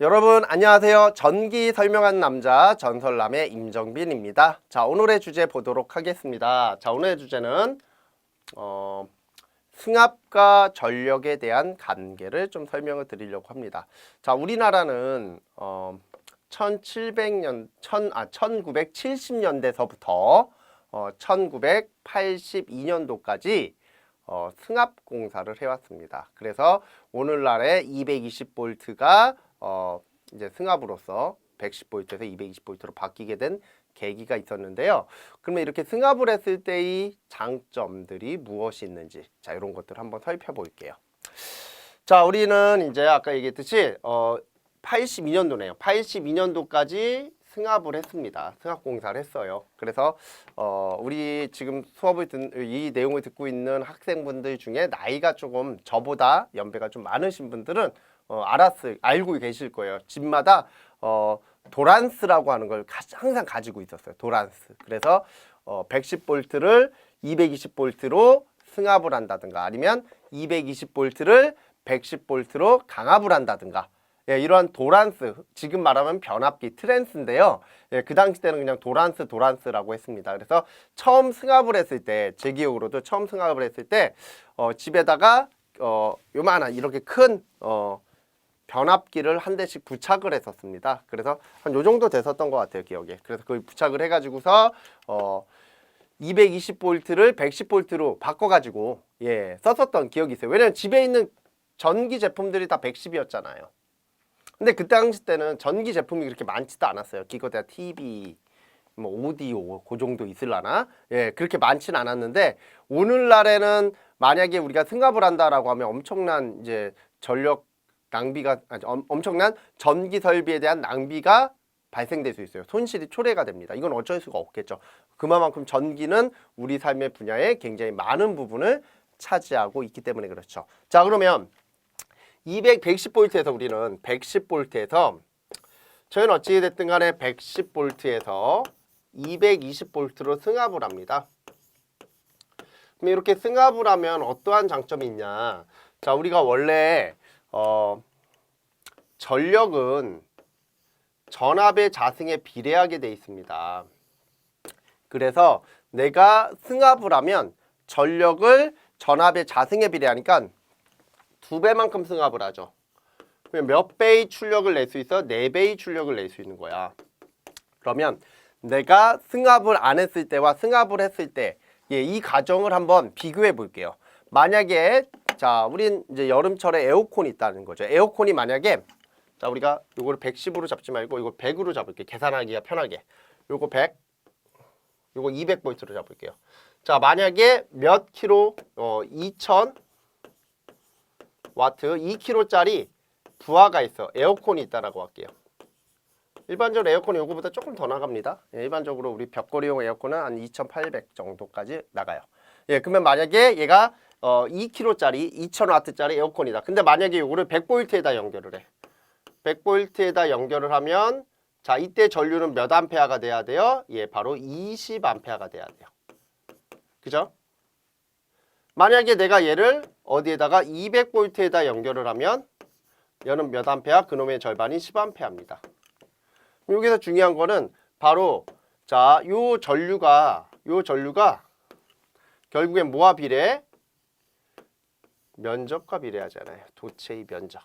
여러분 안녕하세요. 전기 설명한 남자 전설남의 임정빈입니다. 자, 오늘의 주제 보도록 하겠습니다. 자, 오늘의 주제는 승합과 전력에 대한 관계를 좀 설명을 드리려고 합니다. 자, 우리나라는 1970년대서부터 1982년도까지 승합공사를 해왔습니다. 그래서 오늘날의 220V가 이제 승합으로서 110V에서 220V로 바뀌게 된 계기가 있었는데요. 그러면 이렇게 승합을 했을 때의 장점들이 무엇이 있는지, 자, 이런 것들을 한번 살펴볼게요. 자, 우리는 이제 아까 얘기했듯이 82년도네요. 82년도까지 승합을 했습니다. 승합공사를 했어요. 그래서 우리 지금 이 내용을 듣고 있는 학생분들 중에 나이가 조금 저보다 연배가 좀 많으신 분들은 알고 계실 거예요. 집마다 도란스라고 하는 걸 항상 가지고 있었어요. 도란스. 그래서 110V를 220V로 승합을 한다든가 아니면 220V를 110V로 강압을 한다든가, 예, 이러한 도란스, 지금 말하면 변압기 트랜스인데요. 예, 그 당시 때는 그냥 도란스라고 했습니다. 그래서 처음 승합을 했을 때, 제 기억으로도 처음 승합을 했을 때 집에다가 요만한 이렇게 큰 변압기를 한 대씩 부착을 했었습니다. 그래서 한 요 정도 됐었던 것 같아요, 기억에. 그래서 그걸 부착을 해가지고서 220V를 110V로 바꿔가지고, 예, 썼었던 기억이 있어요. 왜냐면 집에 있는 전기 제품들이 다 110이었잖아요. 근데 그 당시 때는 전기 제품이 그렇게 많지도 않았어요. 기껏해야 TV, 뭐 오디오 그 정도 있을라나? 예, 그렇게 많지는 않았는데 오늘날에는 만약에 우리가 승합을 한다라고 하면 엄청난 이제 전력 낭비가, 엄청난 전기 설비에 대한 낭비가 발생될 수 있어요. 손실이 초래가 됩니다. 이건 어쩔 수가 없겠죠. 그만큼 전기는 우리 삶의 분야에 굉장히 많은 부분을 차지하고 있기 때문에 그렇죠. 자, 그러면 110V에서 우리는 110V에서 저희는 어찌 됐든 간에 110V에서 220V로 승합을 합니다. 그럼 이렇게 승합을 하면 어떠한 장점이 있냐? 자, 우리가 원래 전력은 전압의 자승에 비례하게 돼 있습니다. 그래서 내가 승합을 하면 전력을 전압의 자승에 비례하니까 2배만큼 승합을 하죠. 그러면 몇 배의 출력을 낼 수 있어? 4배의 출력을 낼 수 있는 거야. 그러면 내가 승합을 안 했을 때와 승합을 했을 때, 예, 이 과정을 한번 비교해 볼게요. 만약에, 자, 우린 이제 여름철에 에어컨이 있다는 거죠. 에어컨이 만약에, 자, 우리가 요거를 110으로 잡지 말고 이걸 100으로 잡을게요. 계산하기가 편하게. 요거 100, 요거 200V로 잡을게요. 자, 만약에 몇 킬로, 2000 와트, 2kg짜리 부하가 있어. 에어컨이 있다라고 할게요. 일반적으로 에어컨이 요거보다 조금 더 나갑니다. 예, 일반적으로 우리 벽걸이용 에어컨은 한 2800 정도까지 나가요. 예, 그러면 만약에 얘가 2kg짜리 2000W짜리 에어컨이다. 근데 만약에 요거를 100V에다 연결을 해. 100V에다 연결을 하면, 자, 이때 전류는 몇 암페어가 돼야 돼요? 예, 바로 20암페어가 돼야 돼요. 그죠? 만약에 내가 얘를 어디에다가 200V에다 연결을 하면 얘는 몇 암페어? 그놈의 절반이 10암페어입니다. 여기서 중요한 거는 바로, 자, 요 전류가 결국엔 뭐와 비례해? 면적과 비례하잖아요. 도체의 면적.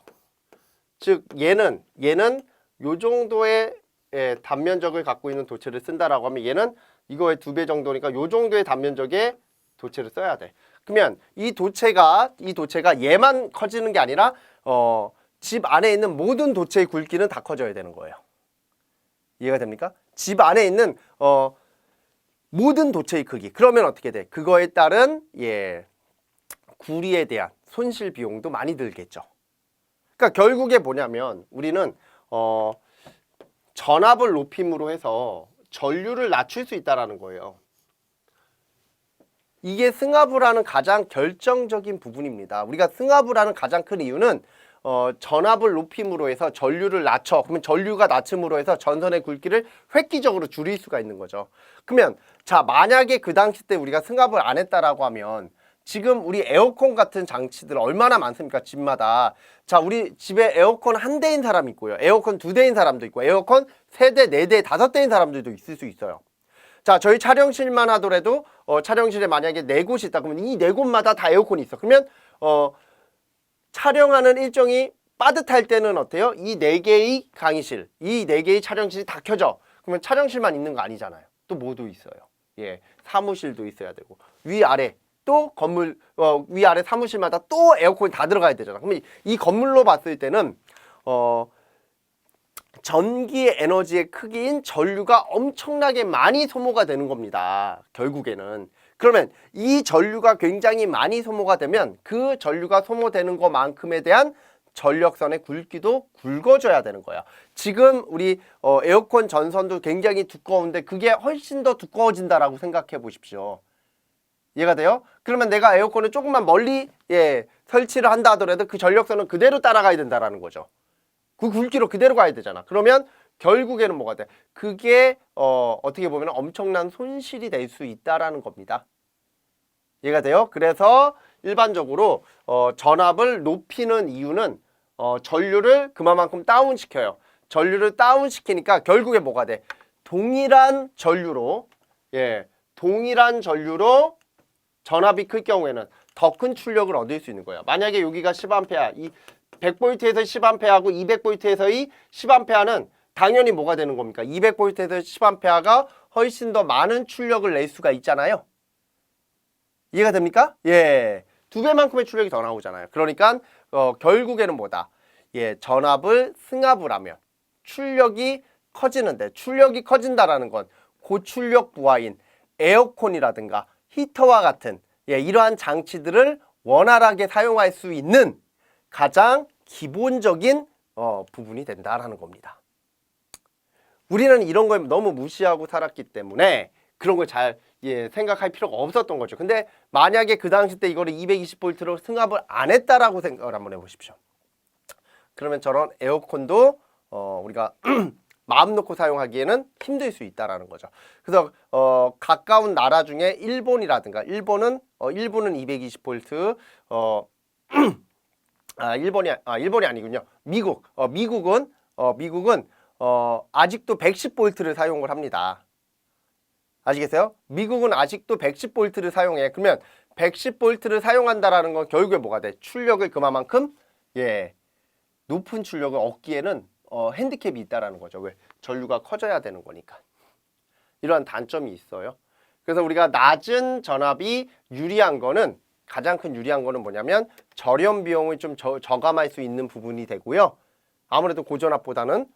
즉 얘는 요 정도의 단면적을 갖고 있는 도체를 쓴다라고 하면 얘는 이거의 2배 정도니까 요 정도의 단면적의 도체를 써야 돼. 그러면 이 도체가 얘만 커지는 게 아니라 집 안에 있는 모든 도체의 굵기는 다 커져야 되는 거예요. 이해가 됩니까? 집 안에 있는 모든 도체의 크기. 그러면 어떻게 돼? 그거에 따른, 예, 구리에 대한 손실 비용도 많이 들겠죠. 그러니까 결국에 뭐냐면 우리는 전압을 높임으로 해서 전류를 낮출 수 있다라는 거예요. 이게 승합을 하는 가장 결정적인 부분입니다. 우리가 승합을 하는 가장 큰 이유는 전압을 높임으로 해서 전류를 낮춰. 그러면 전류가 낮춤으로 해서 전선의 굵기를 획기적으로 줄일 수가 있는 거죠. 그러면 자, 만약에 그 당시 때 우리가 승합을 안 했다라고 하면, 지금 우리 에어컨 같은 장치들 얼마나 많습니까? 집마다. 자, 우리 집에 에어컨 한 대인 사람이 있고요. 에어컨 두 대인 사람도 있고, 에어컨 세 대, 네 대, 다섯 대인 사람들도 있을 수 있어요. 자, 저희 촬영실만 하더라도 촬영실에 만약에 네 곳이 있다 그러면 이 네 곳마다 다 에어컨이 있어. 그러면 촬영하는 일정이 빠듯할 때는 어때요? 이 네 개의 강의실, 이 네 개의 촬영실이 다 켜져. 그러면 촬영실만 있는 거 아니잖아요. 또 뭐도 있어요. 예, 사무실도 있어야 되고 위아래 또 건물 위아래 사무실마다 또 에어컨이 다 들어가야 되잖아. 그러면 이 건물로 봤을 때는 전기 에너지의 크기인 전류가 엄청나게 많이 소모가 되는 겁니다. 결국에는. 그러면 이 전류가 굉장히 많이 소모가 되면 그 전류가 소모되는 것만큼에 대한 전력선의 굵기도 굵어져야 되는 거야. 지금 우리 에어컨 전선도 굉장히 두꺼운데 그게 훨씬 더 두꺼워진다라고 생각해 보십시오. 이해가 돼요? 그러면 내가 에어컨을 조금만 멀리 설치를 한다 하더라도 그 전력선은 그대로 따라가야 된다라는 거죠. 그 굵기로 그대로 가야 되잖아. 그러면 결국에는 뭐가 돼? 그게 어떻게 보면 엄청난 손실이 될 수 있다라는 겁니다. 이해가 돼요? 그래서 일반적으로 전압을 높이는 이유는 전류를 그만큼 다운시켜요. 전류를 다운시키니까 결국에 뭐가 돼? 동일한 전류로 전압이 클 경우에는 더 큰 출력을 얻을 수 있는 거예요. 만약에 여기가 10A, 이 100V에서 10A하고 200V에서의 10A는 당연히 뭐가 되는 겁니까? 200V에서 10A가 훨씬 더 많은 출력을 낼 수가 있잖아요. 이해가 됩니까? 예, 2배만큼의 출력이 더 나오잖아요. 그러니까 결국에는 뭐다? 예, 전압을 승합을 하면 출력이 커지는데, 출력이 커진다라는 건 고출력 부하인 에어컨이라든가 히터와 같은 이러한 장치들을 원활하게 사용할 수 있는 가장 기본적인 부분이 된다라는 겁니다. 우리는 이런 걸 너무 무시하고 살았기 때문에 그런 걸 잘 생각할 필요가 없었던 거죠. 근데 만약에 그 당시 때 이거를 220V로 승합을 안 했다라고 생각을 한번 해보십시오. 그러면 저런 에어컨도 우리가 마음 놓고 사용하기에는 힘들 수 있다라는 거죠. 그래서 가까운 나라 중에 일본이라든가 일본은 220V 일본이 아니군요. 미국은 아직도 110V를 사용을 합니다. 아시겠어요? 미국은 아직도 110V를 사용해. 그러면 110V를 사용한다라는 건 결국에 뭐가 돼? 출력을 그만큼 높은 출력을 얻기에는 핸디캡이 있다라는 거죠. 왜? 전류가 커져야 되는 거니까. 이러한 단점이 있어요. 그래서 우리가 낮은 전압이 유리한 거는, 가장 큰 유리한 거는 뭐냐면 절연 비용을 좀 저감할 수 있는 부분이 되고요. 아무래도 고전압보다는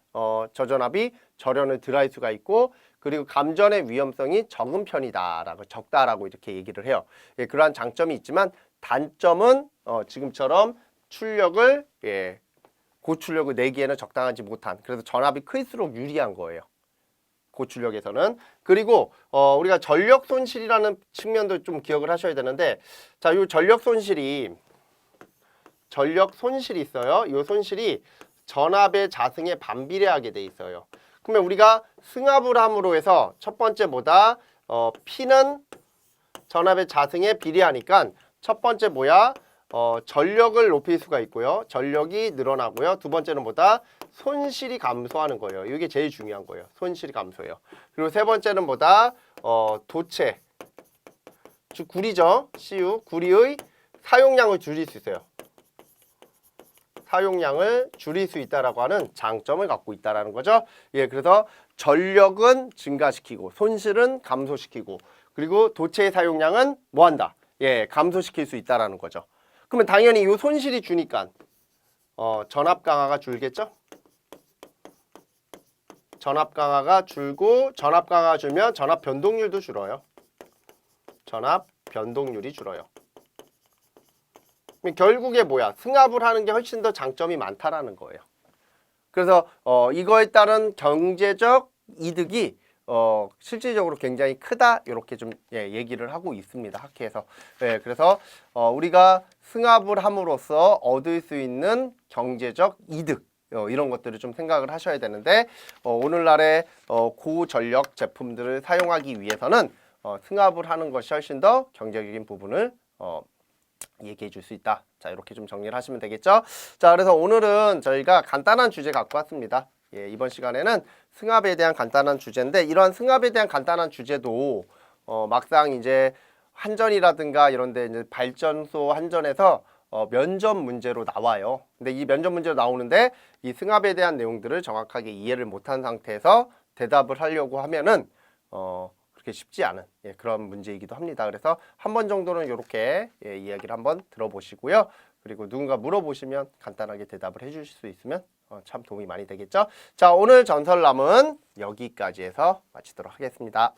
저전압이 절연을 덜 할 수가 있고, 그리고 감전의 위험성이 적은 편이다라고, 적다라고 이렇게 얘기를 해요. 그러한 장점이 있지만 단점은 지금처럼 출력을 고출력을 내기에는 적당하지 못한, 그래서 전압이 클수록 유리한 거예요. 고출력에서는. 그리고 우리가 전력 손실이라는 측면도 좀 기억을 하셔야 되는데, 자, 이 전력 손실이 있어요. 이 손실이 전압의 자승에 반비례하게 돼 있어요. 그러면 우리가 승합을 함으로 해서 첫 번째 뭐다? P는 전압의 자승에 비례하니까 첫 번째 뭐야? 전력을 높일 수가 있고요. 전력이 늘어나고요. 두 번째는 뭐다? 손실이 감소하는 거예요. 이게 제일 중요한 거예요. 손실이 감소해요. 그리고 세 번째는 뭐다? 도체, 즉 구리죠. CU, 구리의 사용량을 줄일 수 있어요. 사용량을 줄일 수 있다라고 하는 장점을 갖고 있다라는 거죠. 그래서 전력은 증가시키고 손실은 감소시키고, 그리고 도체의 사용량은 뭐한다? 감소시킬 수 있다라는 거죠. 그러면 당연히 이 손실이 주니까 전압 강화가 줄겠죠? 전압 강화가 줄고, 전압 강화가 줄면 전압 변동률도 줄어요. 전압 변동률이 줄어요. 결국에 뭐야? 승합을 하는 게 훨씬 더 장점이 많다라는 거예요. 그래서 이거에 따른 경제적 이득이 실질적으로 굉장히 크다, 이렇게 좀 얘기를 하고 있습니다. 학회에서. 그래서 우리가 승합을 함으로써 얻을 수 있는 경제적 이득, 이런 것들을 좀 생각을 하셔야 되는데, 오늘날의 고전력 제품들을 사용하기 위해서는 승합을 하는 것이 훨씬 더 경제적인 부분을 얘기해 줄 수 있다. 자, 이렇게 좀 정리를 하시면 되겠죠? 자, 그래서 오늘은 저희가 간단한 주제 갖고 왔습니다. 예, 이번 시간에는 승합에 대한 간단한 주제인데, 이러한 승합에 대한 간단한 주제도 막상 이제 한전이라든가 이런 데 이제 발전소 한전에서 면접 문제로 나와요. 근데 이 면접 문제로 나오는데 이 승합에 대한 내용들을 정확하게 이해를 못한 상태에서 대답을 하려고 하면은 그렇게 쉽지 않은 그런 문제이기도 합니다. 그래서 한 번 정도는 이렇게 이야기를 한번 들어보시고요. 그리고 누군가 물어보시면 간단하게 대답을 해주실 수 있으면 참 도움이 많이 되겠죠. 자, 오늘 전설남은 여기까지 해서 마치도록 하겠습니다.